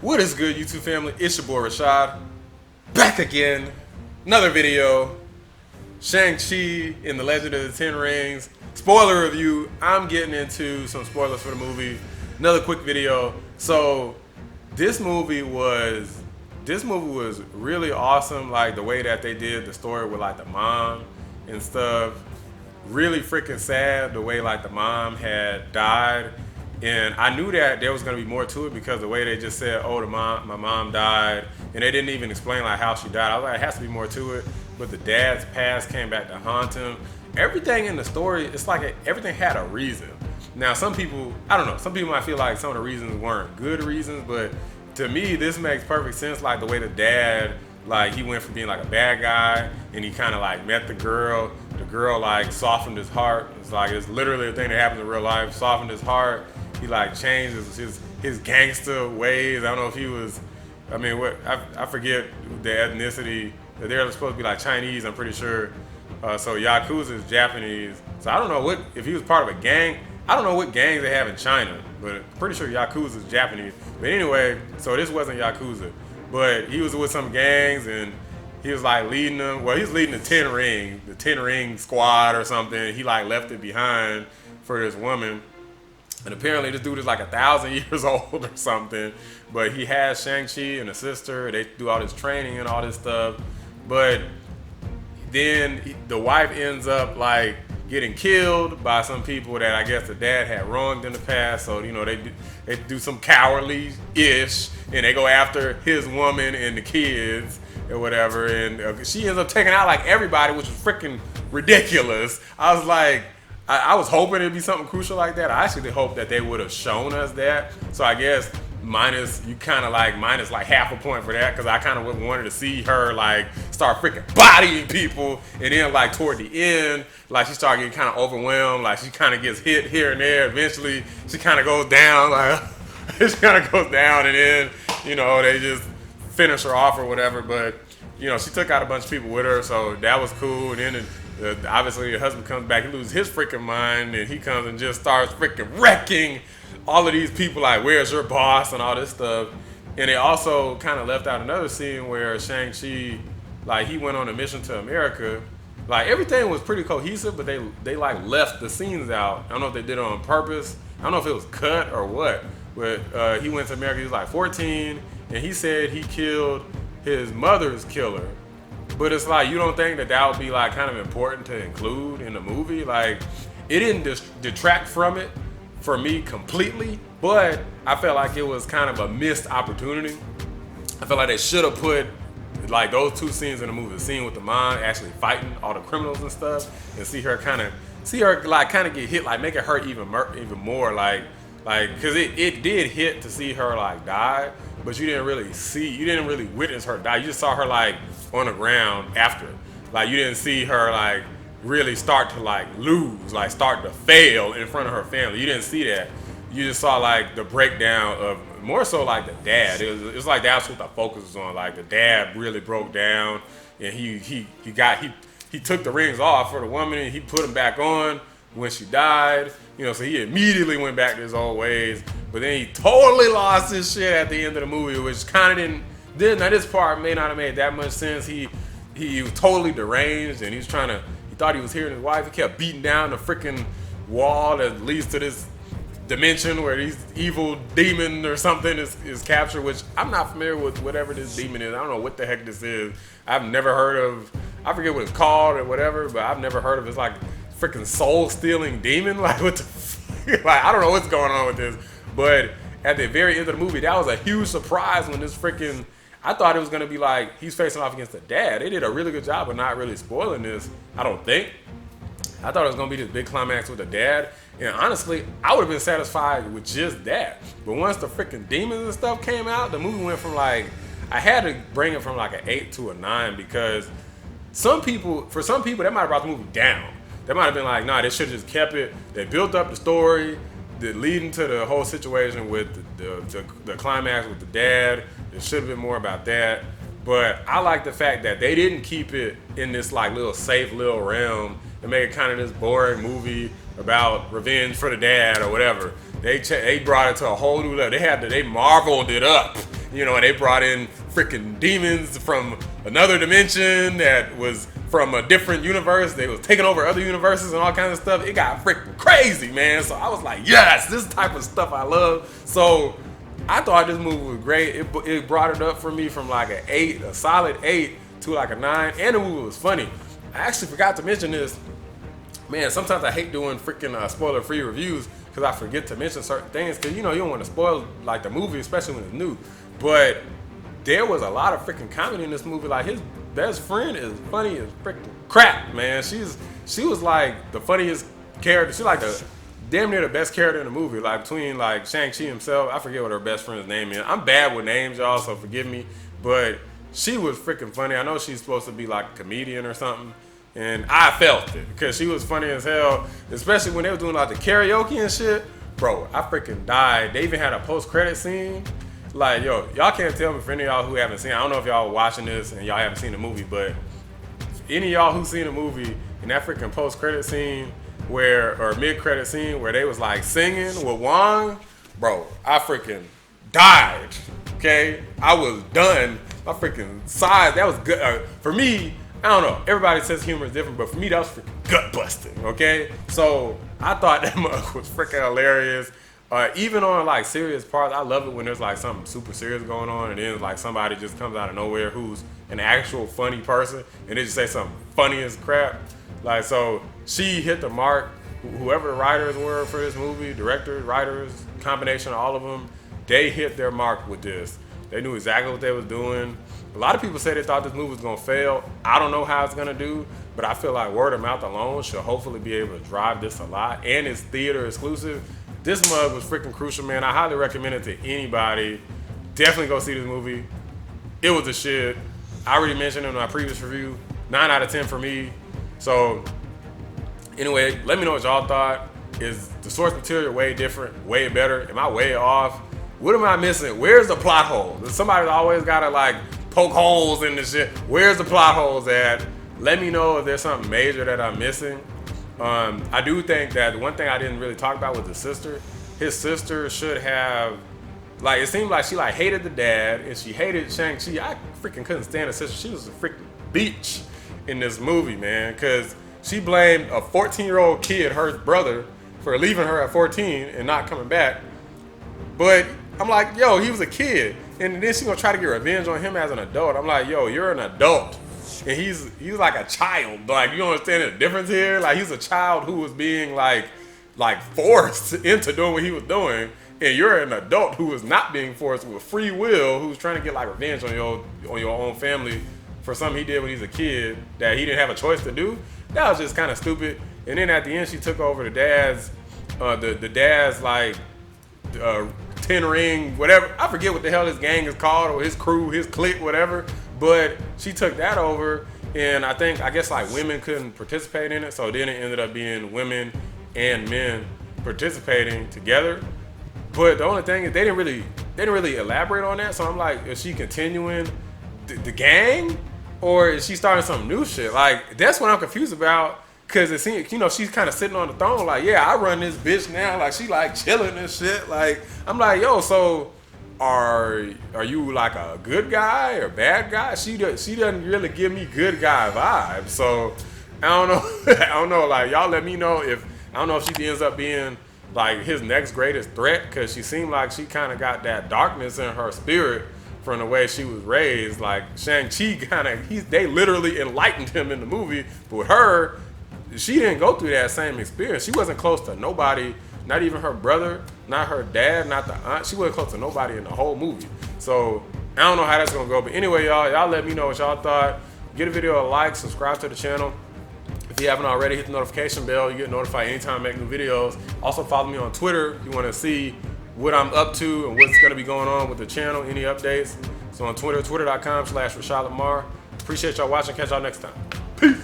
What is good, YouTube family? It's your boy Roshad, back again. Another video. Shang Chi in the Legend of the Ten Rings. Spoiler review. I'm getting into some spoilers for the movie. Another quick video. So this movie was really awesome. Like the way that they did the story with like the mom and stuff. Really freaking sad the way like the mom had died. And I knew that there was gonna be more to it because the way they just said, "Oh, my mom died," and they didn't even explain like how she died. I was like, "It has to be more to it." But the dad's past came back to haunt him. Everything in the story, it's like everything had a reason. Now, some people, I don't know. Some people might feel like some of the reasons weren't good reasons, but to me, this makes perfect sense. Like the way the dad, like he went from being like a bad guy, and he kind of like met the girl. The girl like softened his heart. It's literally a thing that happens in real life. Softened his heart. He like changed his gangster ways. I don't know if he was, I mean, what I forget the ethnicity. They're supposed to be like Chinese, I'm pretty sure. So Yakuza is Japanese. So I don't know if he was part of a gang. I don't know what gangs they have in China, but I'm pretty sure Yakuza is Japanese. But anyway, so this wasn't Yakuza, but he was with some gangs and he was like leading them. Well, he was leading the Ten Ring squad or something. He like left it behind for this woman. And apparently this dude is like 1,000 years old or something. But he has Shang-Chi and a sister. They do all this training and all this stuff. But then the wife ends up like getting killed by some people that I guess the dad had wronged in the past. So, you know, they do some cowardly-ish. And they go after his woman and the kids or whatever. And she ends up taking out like everybody, which was freaking ridiculous. I was like, I was hoping it'd be something crucial like that. I actually hoped that they would have shown us that. So I guess minus like half a point for that, because I kind of wanted to see her like start freaking bodying people, and then like toward the end, like she started getting kind of overwhelmed. Like she kind of gets hit here and there. Eventually, she kind of goes down. Like she kind of goes down, and then they just finish her off or whatever. But she took out a bunch of people with her, so that was cool. And then obviously the husband comes back, he loses his freaking mind, and he comes and just starts freaking wrecking all of these people, like, where's your boss and all this stuff. And they also kind of left out another scene where Shang-Chi, like, he went on a mission to America. Like, everything was pretty cohesive, but they like left the scenes out. I don't know if they did it on purpose. I don't know if it was cut or what, but he went to America. He was like 14, and he said he killed his mother's killer. But it's like, you don't think that would be like kind of important to include in the movie? Like, it didn't detract from it for me completely, but I felt like it was kind of a missed opportunity. I felt like they should have put like those two scenes in the movie, the scene with the mom actually fighting all the criminals and stuff, and see her kind of get hit, like make it hurt even more, like because it did hit to see her like die, but you didn't really witness her die. You just saw her like on the ground after. Like you didn't see her like really start to like lose, like start to fail in front of her family. You didn't see that. You just saw like the breakdown of more so like the dad. It was like that's what the focus was on. Like the dad really broke down, and he took the rings off for the woman and he put them back on when she died. So he immediately went back to his old ways. But then he totally lost his shit at the end of the movie, which kind of didn't. Now this part may not have made that much sense. He was totally deranged, and he thought he was hearing his wife. He kept beating down the freaking wall that leads to this dimension where this evil demon or something is captured, which I'm not familiar with whatever this demon is. I don't know what the heck this is. I've never heard of, I forget what it's called or whatever, but I've never heard of it's like freaking soul-stealing demon. Like what the like I don't know what's going on with this. But at the very end of the movie, that was a huge surprise when this freaking, I thought it was gonna be like he's facing off against the dad. They did a really good job of not really spoiling this, I don't think. I thought it was gonna be this big climax with the dad, and honestly, I would have been satisfied with just that. But once the freaking demons and stuff came out, the movie went from like, I had to bring it from like an 8 to a 9, because for some people, that might have brought the movie down. They might have been like, nah, they should have just kept it. They built up the story, leading to the whole situation with the climax with the dad. It should have been more about that. But I like the fact that they didn't keep it in this like little safe little realm and make it kind of this boring movie about revenge for the dad or whatever. They brought it to a whole new level. They marveled it up You know, and they brought in freaking demons from another dimension that was from a different universe. They was taking over other universes and all kinds of stuff. It got freaking crazy, man. So I was like, yes, this type of stuff I love. So I thought this movie was great. It brought it up for me from like an 8, a solid 8, to like a 9. And the movie was funny. I actually forgot to mention this. Man, sometimes I hate doing freaking spoiler-free reviews because I forget to mention certain things because, you know, you don't want to spoil like the movie, especially when it's new. But there was a lot of freaking comedy in this movie. Like, his best friend is funny as freaking crap, man. She was like the funniest character. She's like the damn near the best character in the movie. Like, between like Shang Chi himself, I forget what her best friend's name is. I'm bad with names, y'all, so forgive me. But she was freaking funny. I know she's supposed to be like a comedian or something. And I felt it because she was funny as hell, especially when they were doing like the karaoke and shit. Bro, I freaking died. They even had a post-credit scene. Like, yo, y'all can't tell me for any of y'all who haven't seen it. I don't know if y'all watching this and y'all haven't seen the movie, but any of y'all who seen the movie, in that freaking post-credit scene or mid-credit scene where they was like singing with Wong, bro, I freaking died, okay? I was done. My freaking side, that was good. For me, I don't know. Everybody's sense of humor is different, but for me, that was freaking gut-busting, okay? So I thought that mug was freaking hilarious. Even on like serious parts, I love it when there's like something super serious going on and then like somebody just comes out of nowhere who's an actual funny person and they just say something funny as crap. Like, so she hit the mark. Whoever the writers were for this movie, directors, writers, combination of all of them, they hit their mark with this. They knew exactly what they was doing. A lot of people said they thought this movie was gonna fail. I don't know how it's gonna do, but I feel like word of mouth alone should hopefully be able to drive this a lot. And it's theater exclusive. This mug was freaking crucial, man. I highly recommend it to anybody. Definitely go see this movie. It was a shit. I already mentioned in my previous review, 9 out of 10 for me. So anyway, let me know what y'all thought. Is the source material way different, way better? Am I way off? What am I missing? Where's the plot hole? Somebody's always gotta like poke holes in this shit. Where's the plot holes at? Let me know if there's something major that I'm missing. I do think that the one thing I didn't really talk about was the sister. His sister should have, like, it seemed like she like hated the dad and she hated Shang Chi. I freaking couldn't stand the sister. She was a freaking bitch in this movie, man, because she blamed a 14-year-old kid, her brother, for leaving her at 14 and not coming back. But I'm like, yo, he was a kid. And then she's gonna try to get revenge on him as an adult. I'm like, yo, you're an adult. And he's like a child. Like, you understand the difference here? Like, he's a child who was being like forced into doing what he was doing. And you're an adult who is not being forced with free will, who's trying to get like revenge on your own family for something he did when he was a kid that he didn't have a choice to do. That was just kind of stupid. And then at the end, she took over the dad's like 10 ring, whatever. I forget what the hell his gang is called, or his crew, his clique, whatever. But she took that over, and I guess like women couldn't participate in it, so then it ended up being women and men participating together. But the only thing is they didn't really elaborate on that. So I'm like, is she continuing the gang, or is she starting some new shit? Like, that's what I'm confused about. Cause it seems, you know, she's kind of sitting on the throne, like, yeah, I run this bitch now. Like, she like chilling and shit. Like, I'm like, yo, so are you like a good guy or bad guy? She doesn't really give me good guy vibes. So I don't know. I don't know. Like, y'all let me know if she ends up being like his next greatest threat. Cause she seemed like she kind of got that darkness in her spirit from the way she was raised. Like, Shang-Chi they literally enlightened him in the movie, but with her, she didn't go through that same experience. She wasn't close to nobody, not even her brother, not her dad, not the aunt. She wasn't close to nobody in the whole movie. So I don't know how that's gonna go. But anyway, y'all let me know what y'all thought. Give the video a like, subscribe to the channel. If you haven't already, hit the notification bell. You get notified anytime I make new videos. Also follow me on Twitter if you wanna see what I'm up to and what's gonna be going on with the channel, any updates. So on Twitter, twitter.com/Roshad Lamar. Appreciate y'all watching. Catch y'all next time. Peace.